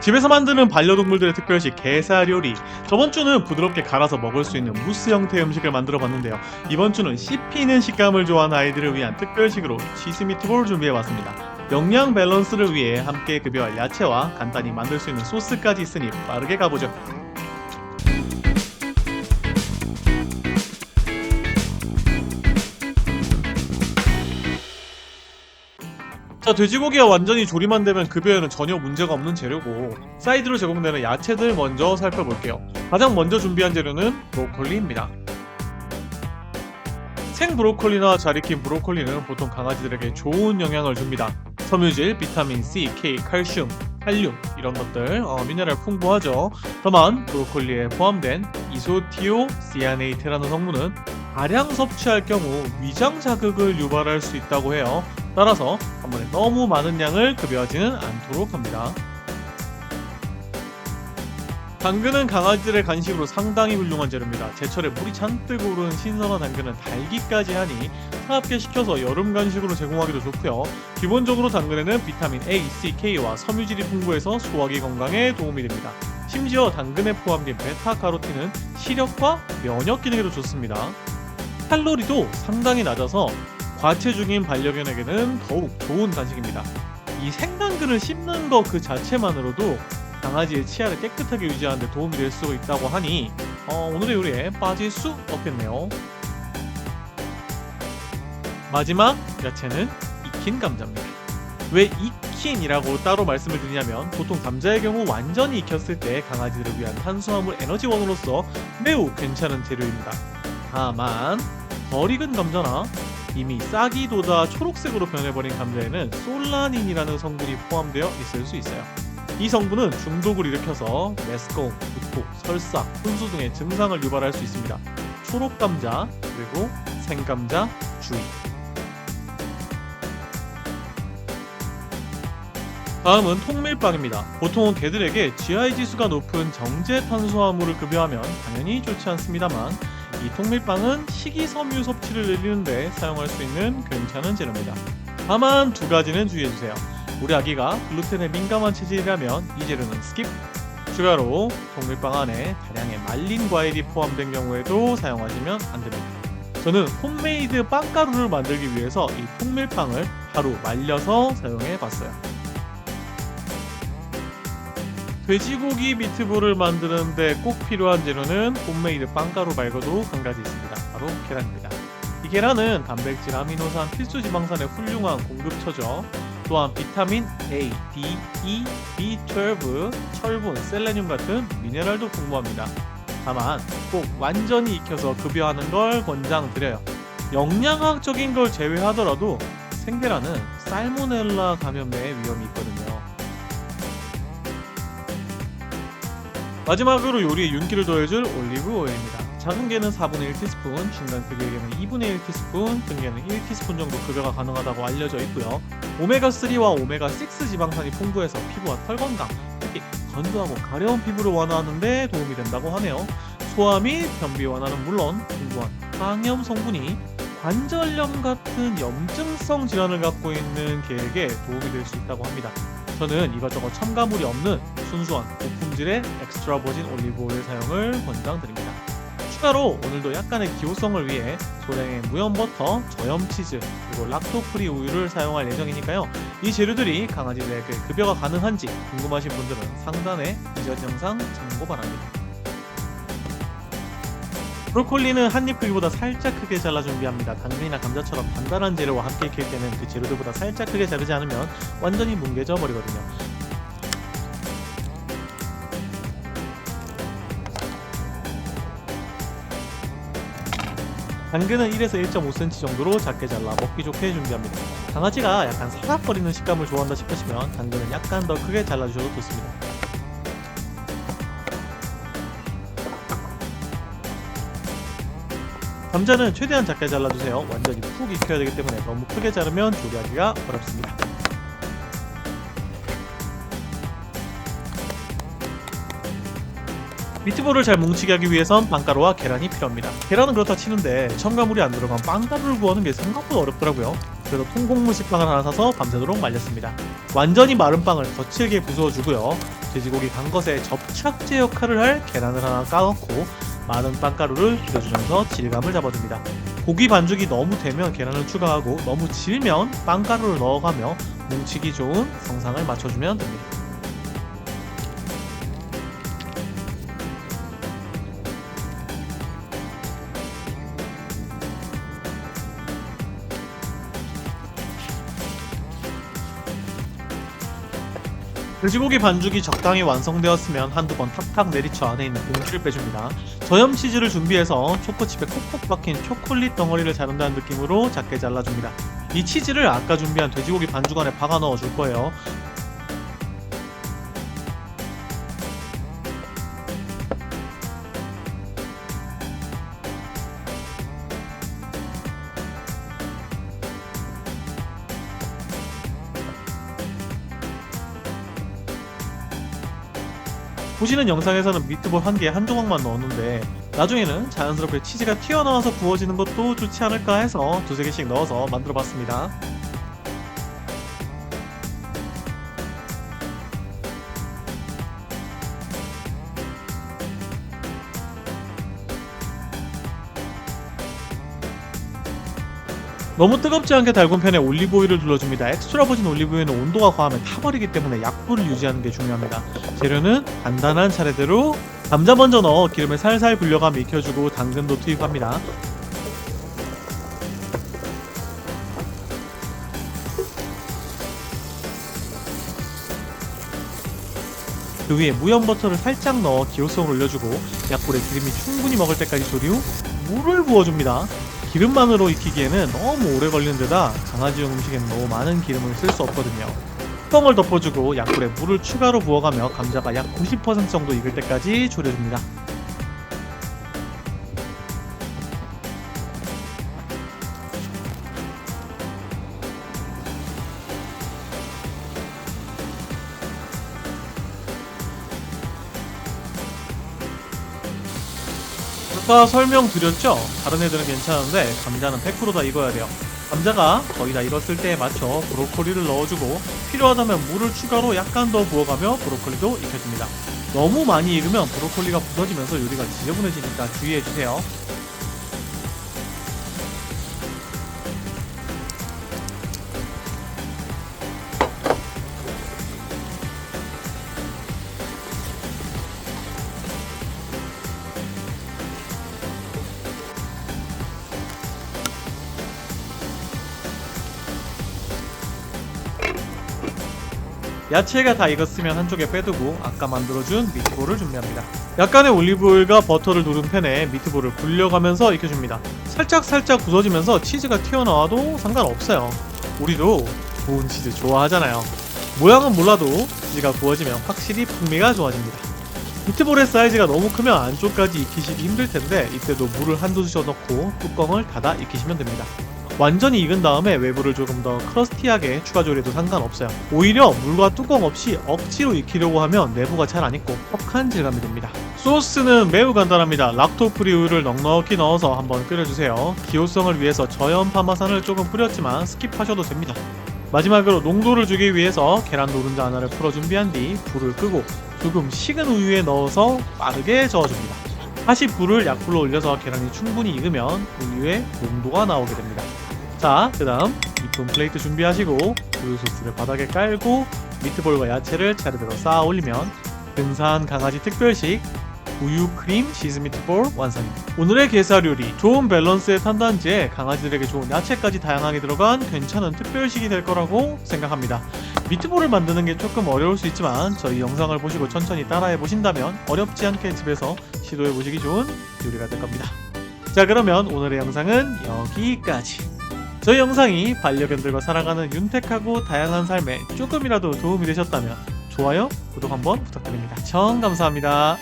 집에서 만드는 반려동물들의 특별식 게살 요리. 저번 주는 부드럽게 갈아서 먹을 수 있는 무스 형태의 음식을 만들어 봤는데요. 이번 주는 씹히는 식감을 좋아하는 아이들을 위한 특별식으로 치즈 미트볼을 준비해 봤습니다. 영양 밸런스를 위해 함께 급여할 야채와 간단히 만들 수 있는 소스까지 있으니 빠르게 가보죠. 자, 돼지고기가 완전히 조리만 되면 급여에는 전혀 문제가 없는 재료고, 사이드로 제공되는 야채들 먼저 살펴볼게요. 가장 먼저 준비한 재료는 브로콜리입니다. 생 브로콜리나 잘 익힌 브로콜리는 보통 강아지들에게 좋은 영향을 줍니다. 섬유질, 비타민 C, K, 칼슘, 칼륨 이런 것들 미네랄 풍부하죠. 다만 브로콜리에 포함된 이소티오시아네이트라는 성분은 다량 섭취할 경우 위장 자극을 유발할 수 있다고 해요. 따라서 한 번에 너무 많은 양을 급여하지는 않도록 합니다. 당근은 강아지들의 간식으로 상당히 훌륭한 재료입니다. 제철에 물이 잔뜩 오른 신선한 당근은 달기까지 하니 차갑게 식혀서 여름 간식으로 제공하기도 좋고요. 기본적으로 당근에는 비타민 A, C, K와 섬유질이 풍부해서 소화기 건강에 도움이 됩니다. 심지어 당근에 포함된 베타카로틴은 시력과 면역 기능에도 좋습니다. 칼로리도 상당히 낮아서 과체중인 반려견에게는 더욱 좋은 간식입니다. 이 생당근을 씹는 것 그 자체만으로도 강아지의 치아를 깨끗하게 유지하는 데 도움이 될 수 있다고 하니 오늘의 요리에 빠질 수 없겠네요. 마지막 야채는 익힌 감자입니다. 왜 익힌이라고 따로 말씀을 드리냐면, 보통 감자의 경우 완전히 익혔을 때 강아지들을 위한 탄수화물 에너지원으로서 매우 괜찮은 재료입니다. 다만 덜 익은 감자나 이미 싹이 돋아 초록색으로 변해버린 감자에는 솔라닌이라는 성분이 포함되어 있을 수 있어요. 이 성분은 중독을 일으켜서 메스꺼움, 구토, 설사, 혼수 등의 증상을 유발할 수 있습니다. 초록감자 그리고 생감자 주의. 다음은 통밀빵입니다. 보통은 개들에게 GI 지수가 높은 정제 탄수화물을 급여하면 당연히 좋지 않습니다만, 이 통밀빵은 식이섬유 섭취를 늘리는데 사용할 수 있는 괜찮은 재료입니다. 다만 두 가지는 주의해주세요. 우리 아기가 글루텐에 민감한 체질이라면 이 재료는 스킵. 추가로 통밀빵 안에 다량의 말린 과일이 포함된 경우에도 사용하시면 안됩니다. 저는 홈메이드 빵가루를 만들기 위해서 이 통밀빵을 하루 말려서 사용해봤어요. 돼지고기 미트볼을 만드는데 꼭 필요한 재료는 홈메이드 빵가루 말고도 한 가지 있습니다. 바로 계란입니다. 이 계란은 단백질, 아미노산, 필수 지방산의 훌륭한 공급처죠. 또한 비타민 A, D, E, B12, 철분, 셀레늄 같은 미네랄도 풍부합니다. 다만 꼭 완전히 익혀서 급여하는 걸 권장드려요. 영양학적인 걸 제외하더라도 생계란은 살모넬라 감염의 위험이 있거든요. 마지막으로 요리에 윤기를 더해줄 올리브 오일입니다. 작은 개는 4분의 1티스푼, 중간 크기의 개는 2분의 1티스푼, 큰 개는 1티스푼 정도 급여가 가능하다고 알려져 있고요. 오메가3와 오메가6 지방산이 풍부해서 피부와 털 건강, 특히 건조하고 가려운 피부를 완화하는 데 도움이 된다고 하네요. 소화 및 변비 완화는 물론 풍부한 항염 성분이 관절염 같은 염증성 질환을 갖고 있는 개에게 도움이 될 수 있다고 합니다. 저는 이것저것 첨가물이 없는 순수한 고품질의 엑스트라 버진 올리브 오일 사용을 권장드립니다. 추가로 오늘도 약간의 기호성을 위해 소량의 무염 버터, 저염 치즈, 그리고 락토 프리 우유를 사용할 예정이니까요. 이 재료들이 강아지들에게 급여가 가능한지 궁금하신 분들은 상단의 이전 영상 참고 바랍니다. 브로콜리는 한입 크기보다 살짝 크게 잘라 준비합니다. 당근이나 감자처럼 단단한 재료와 함께 익힐 때는 그 재료들보다 살짝 크게 자르지 않으면 완전히 뭉개져 버리거든요. 당근은 1에서 1.5cm 정도로 작게 잘라 먹기 좋게 준비합니다. 강아지가 약간 사각거리는 식감을 좋아한다 싶으시면 당근은 약간 더 크게 잘라주셔도 좋습니다. 감자는 최대한 작게 잘라주세요. 완전히 푹 익혀야 되기 때문에 너무 크게 자르면 조리하기가 어렵습니다. 미트볼을 잘 뭉치게 하기 위해선 빵가루와 계란이 필요합니다. 계란은 그렇다 치는데 첨가물이 안 들어간 빵가루를 구하는 게 생각보다 어렵더라고요. 그래서 통곡물 식빵을 하나 사서 밤새도록 말렸습니다. 완전히 마른 빵을 거칠게 부숴주고요. 돼지고기 간 것에 접착제 역할을 할 계란을 하나 까놓고 많은 빵가루를 뿌려주면서 질감을 잡아줍니다. 고기 반죽이 너무 되면 계란을 추가하고 너무 질면 빵가루를 넣어가며 뭉치기 좋은 성상을 맞춰주면 됩니다. 돼지고기 반죽이 적당히 완성되었으면 한두 번 탁탁 내리쳐 안에 있는 봉지를 빼줍니다. 저염 치즈를 준비해서 초코칩에 콕콕 박힌 초콜릿 덩어리를 자른다는 느낌으로 작게 잘라줍니다. 이 치즈를 아까 준비한 돼지고기 반죽 안에 박아 넣어줄 거예요. 보시는 영상에서는 미트볼 한 개에 한 조각만 넣었는데 나중에는 자연스럽게 치즈가 튀어나와서 구워지는 것도 좋지 않을까 해서 두세 개씩 넣어서 만들어 봤습니다. 너무 뜨겁지 않게 달군 팬에 올리브오일을 둘러줍니다. 엑스트라 버진 올리브오일은 온도가 과하면 타버리기 때문에 약불을 유지하는 게 중요합니다. 재료는 간단한 차례대로 감자 먼저 넣어 기름에 살살 불려가 익혀주고 당근도 투입합니다. 그 위에 무염 버터를 살짝 넣어 기호성을 올려주고 약불에 기름이 충분히 먹을 때까지 졸인 후 물을 부어줍니다. 기름만으로 익히기에는 너무 오래 걸리는 데다 강아지용 음식에는 너무 많은 기름을 쓸 수 없거든요. 뚜껑을 덮어주고 약불에 물을 추가로 부어가며 감자가 약 90% 정도 익을 때까지 졸여줍니다. 아까 설명드렸죠? 다른 애들은 괜찮은데 감자는 100%다 익어야 돼요. 감자가 거의 다 익었을 때에 맞춰 브로콜리를 넣어주고 필요하다면 물을 추가로 약간 더 부어가며 브로콜리도 익혀줍니다. 너무 많이 익으면 브로콜리가 부서지면서 요리가 지저분해지니까 주의해주세요. 야채가 다 익었으면 한쪽에 빼두고 아까 만들어준 미트볼을 준비합니다. 약간의 올리브오일과 버터를 두른 팬에 미트볼을 굴려가면서 익혀줍니다. 살짝 부서지면서 치즈가 튀어나와도 상관없어요. 우리도 좋은 치즈 좋아하잖아요. 모양은 몰라도 치즈가 구워지면 확실히 풍미가 좋아집니다. 미트볼의 사이즈가 너무 크면 안쪽까지 익히시기 힘들텐데 이때도 물을 한두 숟 넣고 뚜껑을 닫아 익히시면 됩니다. 완전히 익은 다음에 외부를 조금 더 크러스티하게 추가 조리해도 상관없어요. 오히려 물과 뚜껑 없이 억지로 익히려고 하면 내부가 잘 안 익고 퍽한 질감이 됩니다. 소스는 매우 간단합니다. 락토프리 우유를 넉넉히 넣어서 한번 끓여주세요. 기호성을 위해서 저염 파마산을 조금 뿌렸지만 스킵하셔도 됩니다. 마지막으로 농도를 주기 위해서 계란 노른자 하나를 풀어 준비한 뒤 불을 끄고 조금 식은 우유에 넣어서 빠르게 저어줍니다. 다시 불을 약불로 올려서 계란이 충분히 익으면 우유의 농도가 나오게 됩니다. 자, 그 다음 이쁜 플레이트 준비하시고 우유 소스를 바닥에 깔고 미트볼과 야채를 차례대로 쌓아 올리면 근사한 강아지 특별식 우유 크림 치즈 미트볼 완성입니다. 오늘의 게살 요리, 좋은 밸런스의 탄단지에 강아지들에게 좋은 야채까지 다양하게 들어간 괜찮은 특별식이 될 거라고 생각합니다. 미트볼을 만드는 게 조금 어려울 수 있지만 저희 영상을 보시고 천천히 따라해 보신다면 어렵지 않게 집에서 시도해 보시기 좋은 요리가 될 겁니다. 자, 그러면 오늘의 영상은 여기까지. 저희 영상이 반려견들과 살아가는 윤택하고 다양한 삶에 조금이라도 도움이 되셨다면 좋아요, 구독 한번 부탁드립니다. 정 감사합니다.